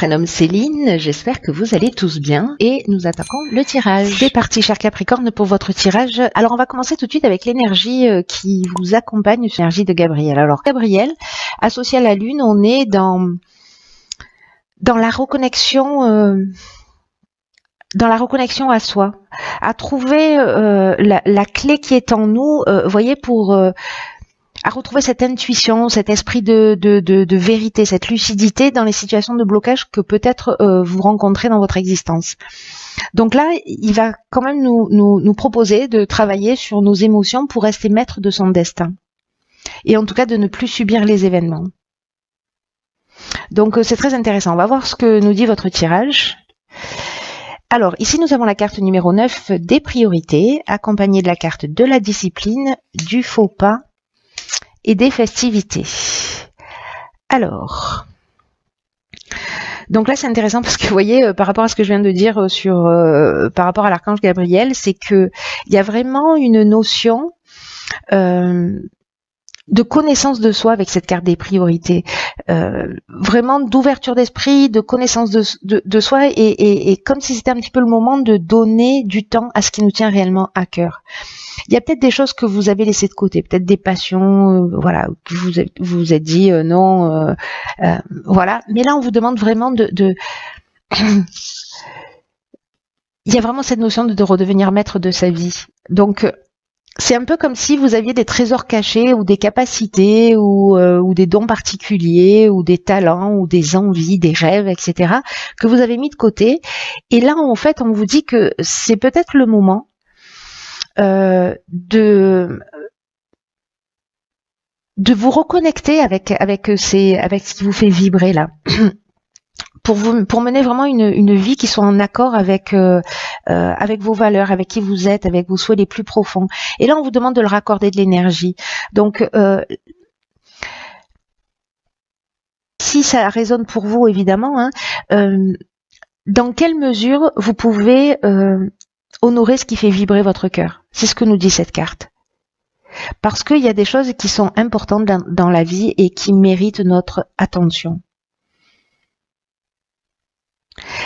prénomme Céline, j'espère que vous allez tous bien et nous attaquons le tirage. C'est parti cher Capricorne pour votre tirage. Alors on va commencer tout de suite avec l'énergie qui vous accompagne, l'énergie de Gabriel. Alors Gabriel, associé à la Lune, on est dans la reconnexion à soi, à trouver la clé qui est en nous, voyez, pour à retrouver cette intuition, cet esprit de vérité, cette lucidité dans les situations de blocage que peut-être vous rencontrez dans votre existence. Donc là, il va quand même nous proposer de travailler sur nos émotions pour rester maître de son destin. Et en tout cas, de ne plus subir les événements. Donc c'est très intéressant. On va voir ce que nous dit votre tirage. Alors, ici, nous avons la carte numéro 9 des priorités, accompagnée de la carte de la discipline, du faux pas, et des festivités. Alors, donc là c'est intéressant parce que vous voyez, par rapport à ce que je viens de dire par rapport à l'archange Gabriel, c'est que il y a vraiment une notion de connaissance de soi avec cette carte des priorités, vraiment d'ouverture d'esprit, de connaissance de soi et comme si c'était un petit peu le moment de donner du temps à ce qui nous tient réellement à cœur. Il y a peut-être des choses que vous avez laissées de côté, peut-être des passions, voilà, que vous vous êtes dit non, voilà. Mais là, on vous demande vraiment il y a vraiment cette notion de redevenir maître de sa vie. Donc, c'est un peu comme si vous aviez des trésors cachés ou des capacités ou des dons particuliers ou des talents ou des envies, des rêves, etc. que vous avez mis de côté. Et là, en fait, on vous dit que c'est peut-être le moment de vous reconnecter avec ce qui vous fait vibrer là, pour mener vraiment une vie qui soit en accord avec vos valeurs, avec qui vous êtes, avec vos souhaits les plus profonds. Et là, on vous demande de leur accorder de l'énergie. Donc, si ça résonne pour vous, évidemment, hein, dans quelle mesure vous pouvez honorer ce qui fait vibrer votre cœur. C'est ce que nous dit cette carte. Parce qu'il y a des choses qui sont importantes dans la vie et qui méritent notre attention.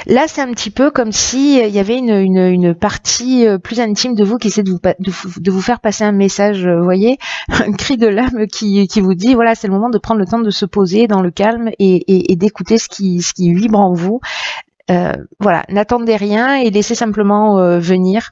Là, c'est un petit peu comme si il y avait une partie plus intime de vous qui essaie de vous faire passer un message, vous voyez, un cri de l'âme qui vous dit, voilà, c'est le moment de prendre le temps de se poser dans le calme et d'écouter ce qui vibre en vous. Voilà, n'attendez rien et laissez simplement venir.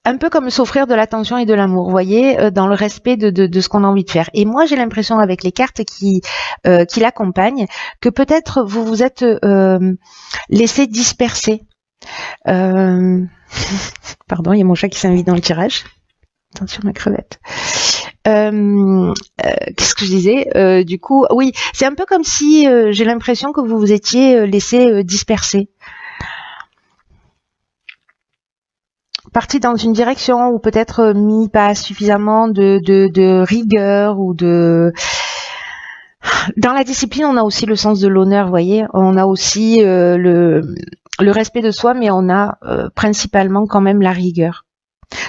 Un peu comme s'offrir de l'attention et de l'amour, vous voyez, dans le respect de ce qu'on a envie de faire. Et moi, j'ai l'impression avec les cartes qui l'accompagnent que peut-être vous vous êtes laissé disperser. Pardon, il y a mon chat qui s'invite dans le tirage. Attention ma crevette. Qu'est-ce que je disais, du coup, oui, c'est un peu comme si j'ai l'impression que vous vous étiez laissé disperser. Parti dans une direction ou peut-être mis pas suffisamment de rigueur ou de... Dans la discipline, on a aussi le sens de l'honneur, vous voyez. On a aussi le respect de soi, mais on a principalement quand même la rigueur.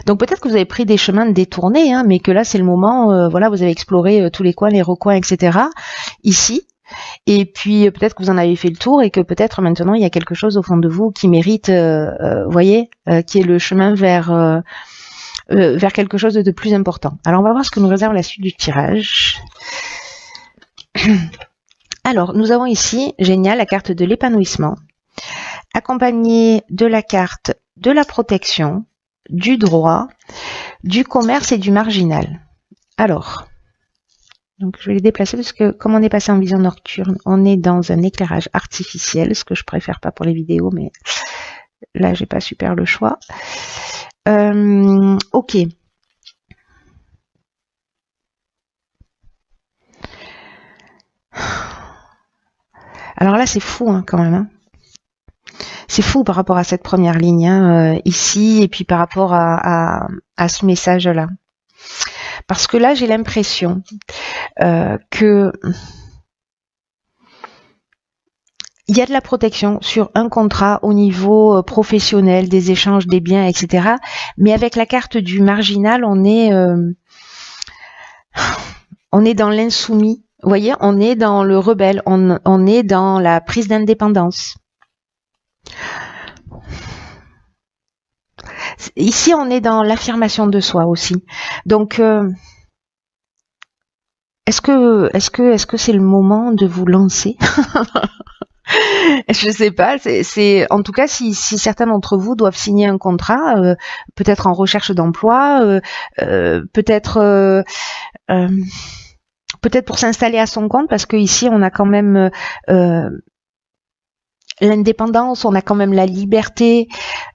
Donc peut-être que vous avez pris des chemins détournés, hein, mais que là c'est le moment, voilà, vous avez exploré tous les coins, les recoins, etc. ici. Et puis peut-être que vous en avez fait le tour et que peut-être maintenant il y a quelque chose au fond de vous qui mérite, voyez, qui est le chemin vers quelque chose de plus important. Alors on va voir ce que nous réserve la suite du tirage. Alors nous avons ici, génial, la carte de l'épanouissement, accompagnée de la carte de la protection, du droit, du commerce et du marginal. Alors, donc je vais les déplacer parce que comme on est passé en vision nocturne, on est dans un éclairage artificiel, ce que je préfère pas pour les vidéos, mais là j'ai pas super le choix. Ok. Alors là c'est fou hein, quand même. Hein. C'est fou par rapport à cette première ligne hein, ici et puis par rapport à ce message-là. Parce que là, j'ai l'impression que il y a de la protection sur un contrat au niveau professionnel, des échanges, des biens, etc. Mais avec la carte du marginal, on est dans l'insoumis Vous voyez, on est dans le rebelle, on est dans la prise d'indépendance. Ici, on est dans l'affirmation de soi aussi. Donc, est-ce que c'est le moment de vous lancer? Je sais pas. C'est en tout cas si certains d'entre vous doivent signer un contrat, peut-être en recherche d'emploi, peut-être peut-être pour s'installer à son compte, parce que ici on a quand même l'indépendance, on a quand même la liberté.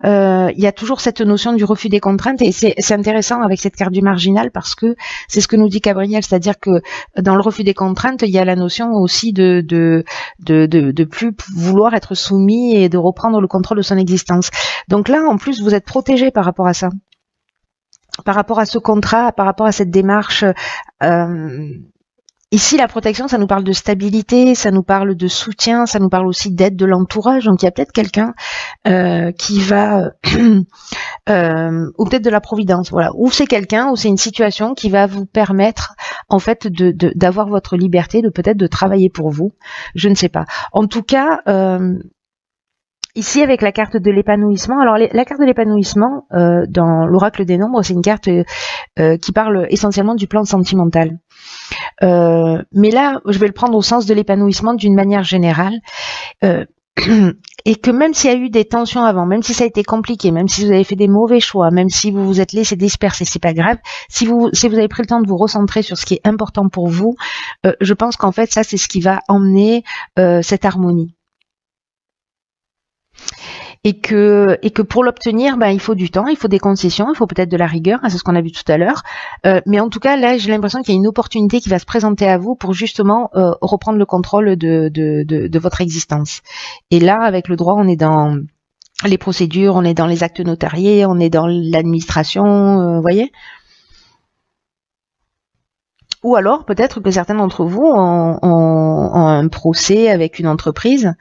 Il y a toujours cette notion du refus des contraintes, et c'est intéressant avec cette carte du marginal, parce que c'est ce que nous dit Gabriel, c'est-à-dire que dans le refus des contraintes, il y a la notion aussi de plus vouloir être soumis et de reprendre le contrôle de son existence. Donc là, en plus, vous êtes protégé par rapport à ça, par rapport à ce contrat, par rapport à cette démarche. Ici, la protection, ça nous parle de stabilité, ça nous parle de soutien, ça nous parle aussi d'aide de l'entourage. Donc, il y a peut-être quelqu'un qui va, ou peut-être de la providence, voilà. Ou c'est quelqu'un, ou c'est une situation qui va vous permettre, en fait, d'avoir votre liberté, de peut-être de travailler pour vous. Je ne sais pas. En tout cas, ici, avec la carte de l'épanouissement, alors la carte de l'épanouissement, dans l'oracle des nombres, c'est une carte qui parle essentiellement du plan sentimental. Mais là, je vais le prendre au sens de l'épanouissement d'une manière générale. Et que même s'il y a eu des tensions avant, même si ça a été compliqué, même si vous avez fait des mauvais choix, même si vous vous êtes laissé disperser, c'est pas grave. Si vous avez pris le temps de vous recentrer sur ce qui est important pour vous, je pense qu'en fait, ça, c'est ce qui va emmener cette harmonie. Et que pour l'obtenir, ben, il faut du temps, il faut des concessions, il faut peut-être de la rigueur, c'est ce qu'on a vu tout à l'heure. Mais en tout cas, là, j'ai l'impression qu'il y a une opportunité qui va se présenter à vous pour justement reprendre le contrôle de votre existence. Et là, avec le droit, on est dans les procédures, on est dans les actes notariés, on est dans l'administration, vous voyez. Ou alors, peut-être que certains d'entre vous ont un procès avec une entreprise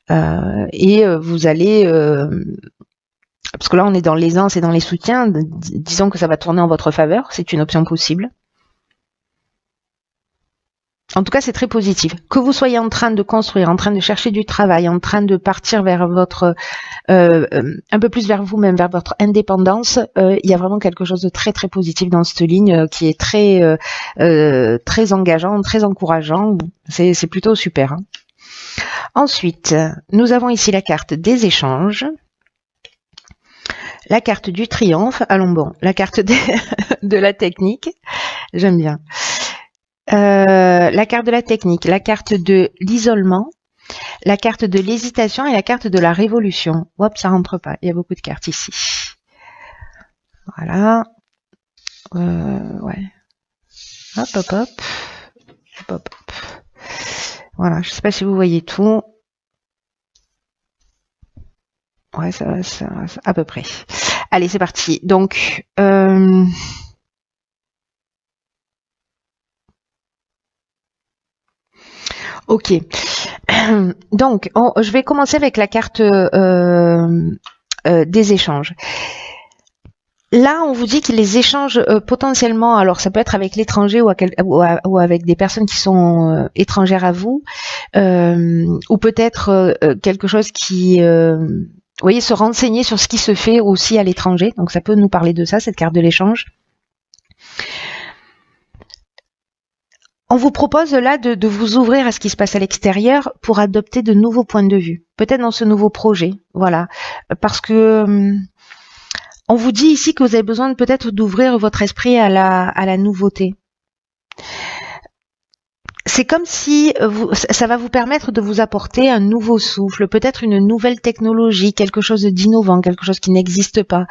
et vous allez... parce que là, on est dans l'aisance et dans les soutiens. Disons que ça va tourner en votre faveur. C'est une option possible. En tout cas, c'est très positif. Que vous soyez en train de construire, en train de chercher du travail, en train de partir vers votre... un peu plus vers vous-même, vers votre indépendance, il y a vraiment quelque chose de très très positif dans cette ligne qui est très très engageant, très encourageant. C'est plutôt super. Hein. Ensuite, nous avons ici la carte des échanges. La carte du triomphe, allons bon, la carte de la technique, j'aime bien. La carte de la technique, la carte de l'isolement, la carte de l'hésitation et la carte de la révolution. Hop, ça rentre pas, il y a beaucoup de cartes ici. Voilà. Ouais. Hop, hop, hop. Hop, hop, hop. Voilà, je sais pas si vous voyez tout. Ouais, ça va, à peu près. Allez, c'est parti. Donc, ok. Donc, je vais commencer avec la carte des échanges. Là, on vous dit que les échanges potentiellement, alors ça peut être avec l'étranger ou avec des personnes qui sont étrangères à vous, ou peut-être quelque chose qui... vous voyez, se renseigner sur ce qui se fait aussi à l'étranger. Donc ça peut nous parler de ça, cette carte de l'échange. On vous propose là de vous ouvrir à ce qui se passe à l'extérieur pour adopter de nouveaux points de vue. Peut-être dans ce nouveau projet, voilà. Parce que on vous dit ici que vous avez besoin peut-être d'ouvrir votre esprit à la nouveauté. C'est comme si ça va vous permettre de vous apporter un nouveau souffle, peut-être une nouvelle technologie, quelque chose d'innovant, quelque chose qui n'existe pas.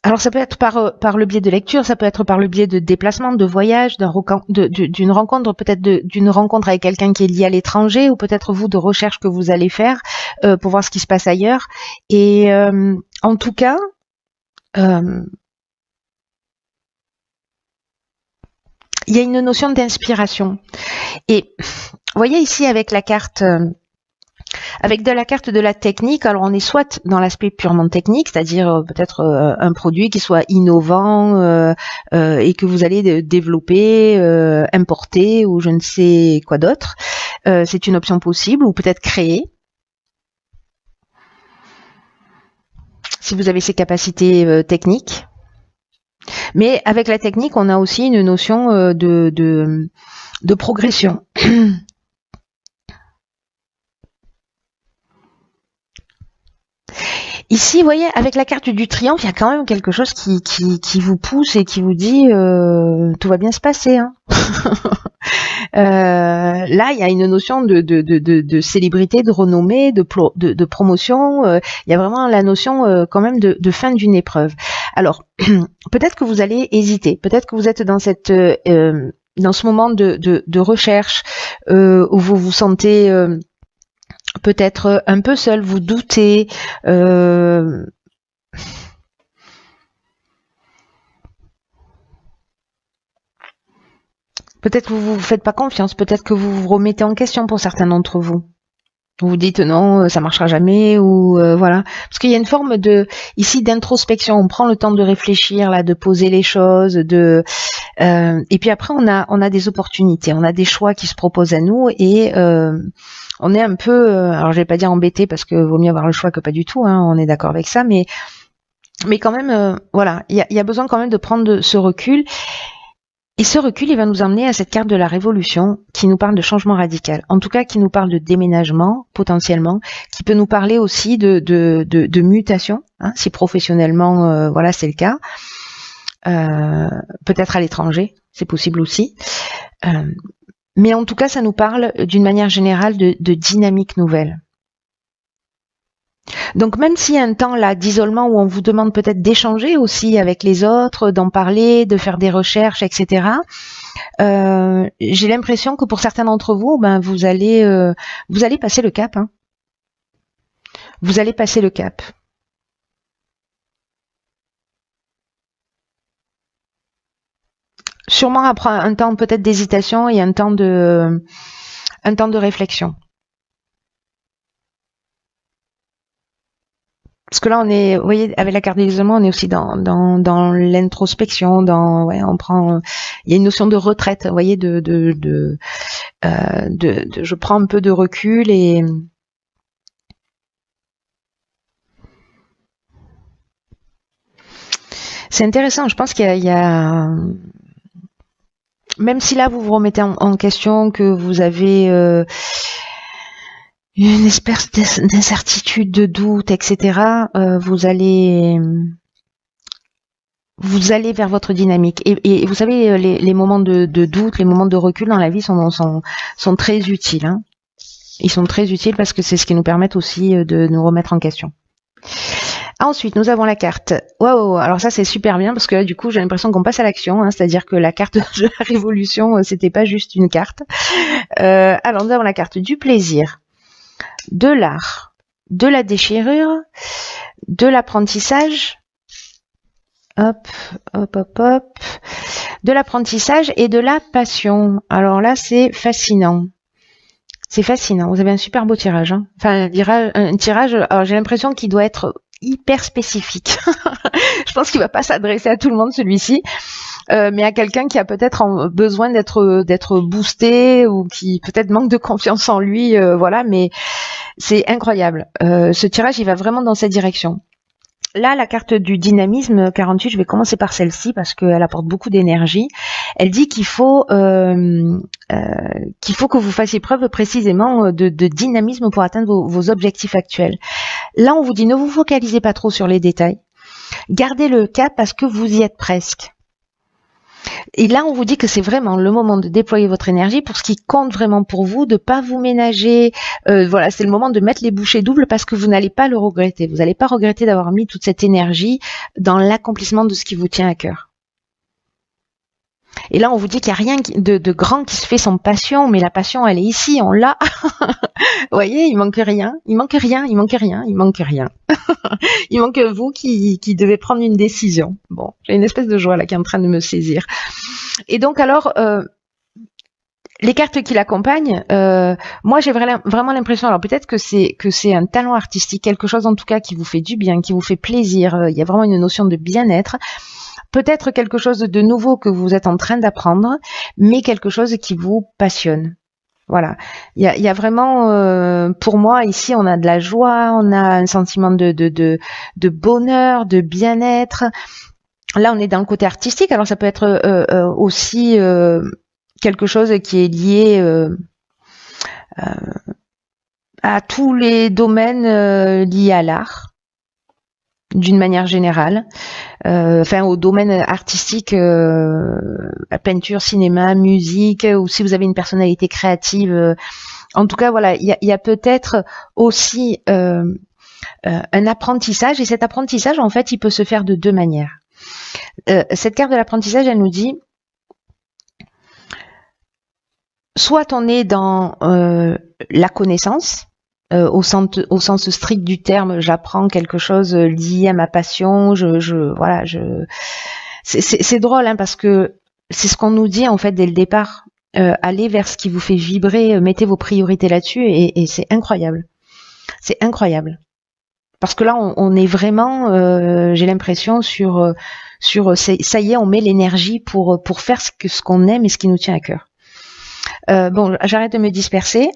Alors ça peut être par le biais de lecture, ça peut être par le biais de déplacement, de voyage, d'une rencontre, peut-être d'une rencontre avec quelqu'un qui est lié à l'étranger, ou peut-être vous de recherche que vous allez faire pour voir ce qui se passe ailleurs. Et en tout cas, il y a une notion d'inspiration. Et vous voyez ici avec la carte... Avec de la carte de la technique, alors on est soit dans l'aspect purement technique, c'est-à-dire peut-être un produit qui soit innovant et que vous allez développer, importer ou je ne sais quoi d'autre. C'est une option possible, ou peut-être créer. Si vous avez ces capacités techniques. Mais avec la technique, on a aussi une notion de progression. Ici, vous voyez, avec la carte du triomphe, il y a quand même quelque chose qui vous pousse et qui vous dit tout va bien se passer. Hein. Là, il y a une notion de célébrité, de renommée, de promotion. Il y a vraiment la notion quand même de fin d'une épreuve. Alors, peut-être que vous allez hésiter. Peut-être que vous êtes dans dans ce moment de recherche où vous vous sentez peut-être un peu seul, vous doutez. Peut-être que vous vous faites pas confiance, peut-être que vous vous remettez en question pour certains d'entre vous. Vous vous dites non, ça marchera jamais, ou voilà. Parce qu'il y a une forme ici d'introspection. On prend le temps de réfléchir, là, de poser les choses, et puis après on a des opportunités, on a des choix qui se proposent à nous, et on est un peu, alors je vais pas dire embêté parce que vaut mieux avoir le choix que pas du tout, hein, on est d'accord avec ça, mais quand même, voilà, il y a besoin quand même de prendre ce recul. Et ce recul, il va nous emmener à cette carte de la révolution qui nous parle de changement radical. En tout cas, qui nous parle de déménagement, potentiellement, qui peut nous parler aussi de mutation, hein, si professionnellement, voilà, c'est le cas. Peut-être à l'étranger, c'est possible aussi. Mais en tout cas, ça nous parle d'une manière générale de dynamique nouvelle. Donc même s'il y a un temps là d'isolement où on vous demande peut-être d'échanger aussi avec les autres, d'en parler, de faire des recherches, etc. J'ai l'impression que pour certains d'entre vous, ben vous allez passer le cap. Hein. Vous allez passer le cap. Sûrement après un temps peut-être d'hésitation et un temps de réflexion. Parce que là, on est, vous voyez, avec la carte de l'isolement, on est aussi dans l'introspection, on prend, il y a une notion de retraite, vous voyez, je prends un peu de recul et c'est intéressant. Je pense qu'il y a, même si là vous vous remettez en question, que vous avez une espèce d'incertitude, de doute, etc. Vous allez vers votre dynamique. Et vous savez, les moments de doute, les moments de recul dans la vie sont très utiles. Hein. Ils sont très utiles parce que c'est ce qui nous permet aussi de nous remettre en question. Ensuite, nous avons la carte. Waouh, alors ça c'est super bien parce que là, du coup, j'ai l'impression qu'on passe à l'action. Hein, c'est-à-dire que la carte de la révolution, c'était pas juste une carte. Alors, nous avons la carte du plaisir, de l'art, de la déchirure, de l'apprentissage, hop, de l'apprentissage et de la passion. Alors là, c'est fascinant. C'est fascinant. Vous avez un super beau tirage. Hein. Enfin, un tirage, alors j'ai l'impression qu'il doit être hyper spécifique. Je pense qu'il va pas s'adresser à tout le monde celui-ci. Mais à quelqu'un qui a peut-être besoin d'être boosté ou qui peut-être manque de confiance en lui, voilà, mais c'est incroyable. Ce tirage, il va vraiment dans cette direction. Là, la carte du dynamisme 48, je vais commencer par celle-ci parce qu'elle apporte beaucoup d'énergie. Elle dit qu'il faut que vous fassiez preuve précisément de dynamisme pour atteindre vos objectifs actuels. Là, on vous dit ne vous focalisez pas trop sur les détails. Gardez le cap parce que vous y êtes presque. Et là, on vous dit que c'est vraiment le moment de déployer votre énergie pour ce qui compte vraiment pour vous, de pas vous ménager. Voilà, c'est le moment de mettre les bouchées doubles parce que vous n'allez pas le regretter. Vous n'allez pas regretter d'avoir mis toute cette énergie dans l'accomplissement de ce qui vous tient à cœur. Et là, on vous dit qu'il n'y a rien de grand qui se fait sans passion, mais la passion, elle est ici, on l'a. Vous voyez, il manque rien. Il manque vous qui devez prendre une décision. Bon, j'ai une espèce de joie là qui est en train de me saisir. Et donc alors, les cartes qui l'accompagnent, moi j'ai vraiment l'impression, alors peut-être que c'est un talent artistique, quelque chose en tout cas qui vous fait du bien, qui vous fait plaisir, il y a vraiment une notion de bien-être, peut-être quelque chose de nouveau que vous êtes en train d'apprendre, mais quelque chose qui vous passionne. Voilà, il y a vraiment, pour moi ici, on a de la joie, on a un sentiment de bonheur, de bien-être. Là, on est dans le côté artistique, alors ça peut être aussi quelque chose qui est lié à tous les domaines liés à l'art, d'une manière générale. Enfin, au domaine artistique, la peinture, cinéma, musique, ou si vous avez une personnalité créative. En tout cas, voilà, il y a peut-être aussi un apprentissage, et cet apprentissage, en fait, il peut se faire de deux manières. Cette carte de l'apprentissage, elle nous dit, soit on est dans la connaissance, au sens strict du terme, j'apprends quelque chose lié à ma passion, voilà, c'est drôle, hein, parce que c'est ce qu'on nous dit en fait dès le départ. Allez vers ce qui vous fait vibrer, mettez vos priorités là-dessus, et c'est incroyable. C'est incroyable. Parce que là, on est vraiment, j'ai l'impression, sur ça y est, on met l'énergie pour faire ce qu'on aime et ce qui nous tient à cœur. Bon, j'arrête de me disperser.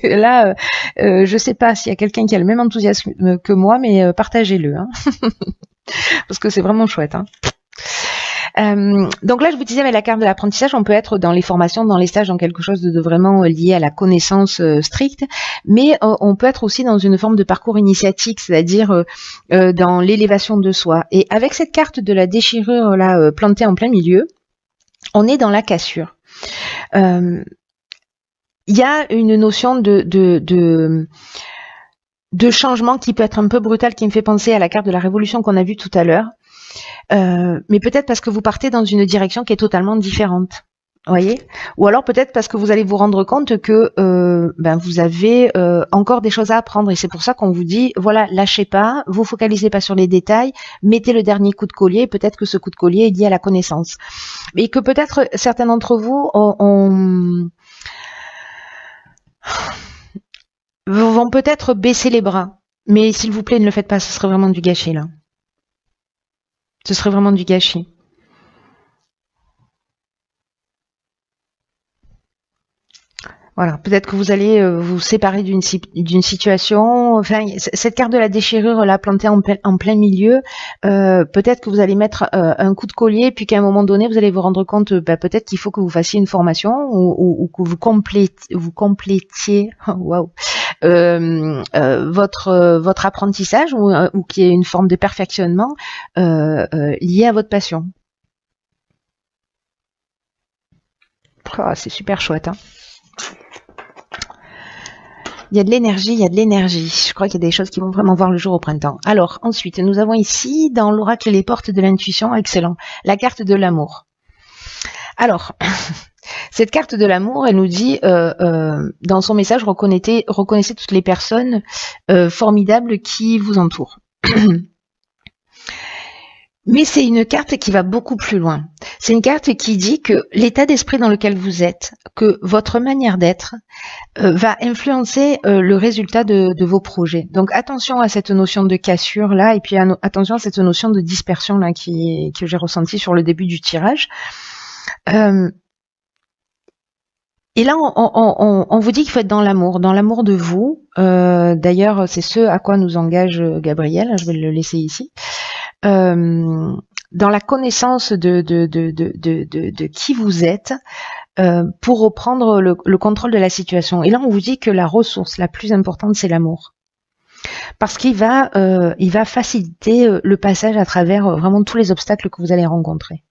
Là, je sais pas s'il y a quelqu'un qui a le même enthousiasme que moi, mais partagez-le, hein. Parce que c'est vraiment chouette, hein. Donc là, je vous disais, avec la carte de l'apprentissage, on peut être dans les formations, dans les stages, dans quelque chose de vraiment lié à la connaissance stricte, mais on peut être aussi dans une forme de parcours initiatique, c'est-à-dire dans l'élévation de soi. Et avec cette carte de la déchirure là plantée en plein milieu, on est dans la cassure. Il y a une notion de changement qui peut être un peu brutal, qui me fait penser à la carte de la révolution qu'on a vue tout à l'heure. Mais peut-être parce que vous partez dans une direction qui est totalement différente, voyez, ou alors peut-être parce que vous allez vous rendre compte que vous avez encore des choses à apprendre, et c'est pour ça qu'on vous dit, voilà, lâchez pas, vous focalisez pas sur les détails, mettez le dernier coup de collier, peut-être que ce coup de collier est lié à la connaissance, mais que peut-être certains d'entre vous vont peut-être baisser les bras, mais s'il vous plaît, ne le faites pas, ce serait vraiment du gâchis là. Ce serait vraiment du gâchis. Voilà, peut-être que vous allez vous séparer d'une situation. Enfin, cette carte de la déchirure là plantée en plein milieu, peut-être que vous allez mettre un coup de collier, puis qu'à un moment donné, vous allez vous rendre compte, peut-être qu'il faut que vous fassiez une formation ou que vous complétiez, waouh, votre apprentissage, ou qu'il y ait une forme de perfectionnement lié à votre passion. Oh, c'est super chouette, hein. Il y a de l'énergie, il y a de l'énergie. Je crois qu'il y a des choses qui vont vraiment voir le jour au printemps. Alors, ensuite, nous avons ici, dans l'oracle les portes de l'intuition, excellent, la carte de l'amour. Alors, cette carte de l'amour, elle nous dit, dans son message, reconnaissez toutes les personnes formidables qui vous entourent. Mais c'est une carte qui va beaucoup plus loin. C'est une carte qui dit que l'état d'esprit dans lequel vous êtes, que votre manière d'être, va influencer le résultat de vos projets. Donc attention à cette notion de cassure là, et puis attention à cette notion de dispersion là que j'ai ressentie sur le début du tirage. Et là, on vous dit qu'il faut être dans l'amour de vous. D'ailleurs, c'est ce à quoi nous engage Gabriel. Je vais le laisser ici. Dans la connaissance de qui vous êtes, pour reprendre le contrôle de la situation. Et là, on vous dit que la ressource la plus importante, c'est l'amour. Parce qu'il va faciliter le passage à travers vraiment tous les obstacles que vous allez rencontrer.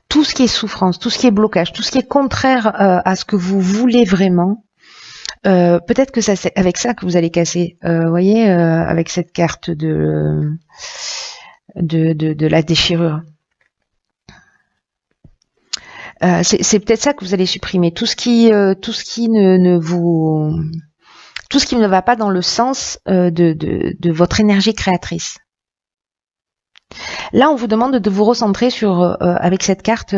Tout ce qui est souffrance, tout ce qui est blocage, tout ce qui est contraire à ce que vous voulez vraiment, peut-être que c'est avec ça que vous allez casser. Voyez, avec cette carte de la déchirure. C'est peut-être ça que vous allez supprimer. Tout ce qui ne va pas dans le sens de votre énergie créatrice. Là, on vous demande de vous recentrer sur, avec cette carte,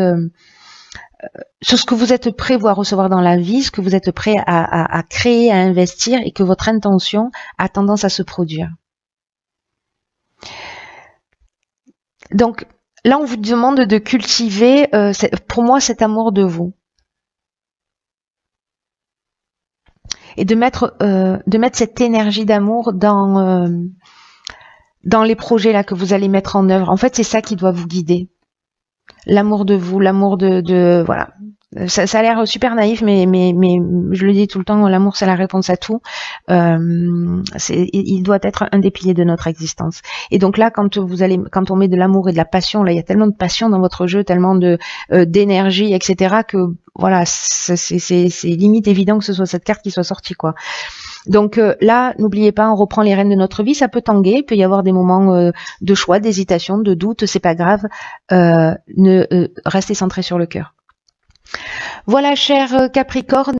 sur ce que vous êtes prêt à recevoir dans la vie, ce que vous êtes prêt à créer, à investir, et que votre intention a tendance à se produire. Donc, là, on vous demande de cultiver, pour moi, cet amour de vous. Et de mettre cette énergie d'amour dans les projets là que vous allez mettre en œuvre. En fait, c'est ça qui doit vous guider. L'amour de vous, l'amour de voilà. Ça a l'air super naïf, mais je le dis tout le temps, l'amour c'est la réponse à tout. Il doit être un des piliers de notre existence. Et donc là, quand on met de l'amour et de la passion, là, il y a tellement de passion dans votre jeu, tellement d'énergie, etc., que voilà, c'est limite évident que ce soit cette carte qui soit sortie, quoi. Donc là, n'oubliez pas, on reprend les rênes de notre vie, ça peut tanguer, il peut y avoir des moments de choix, d'hésitation, de doute, c'est pas grave, restez centré sur le cœur. Voilà, cher Capricorne,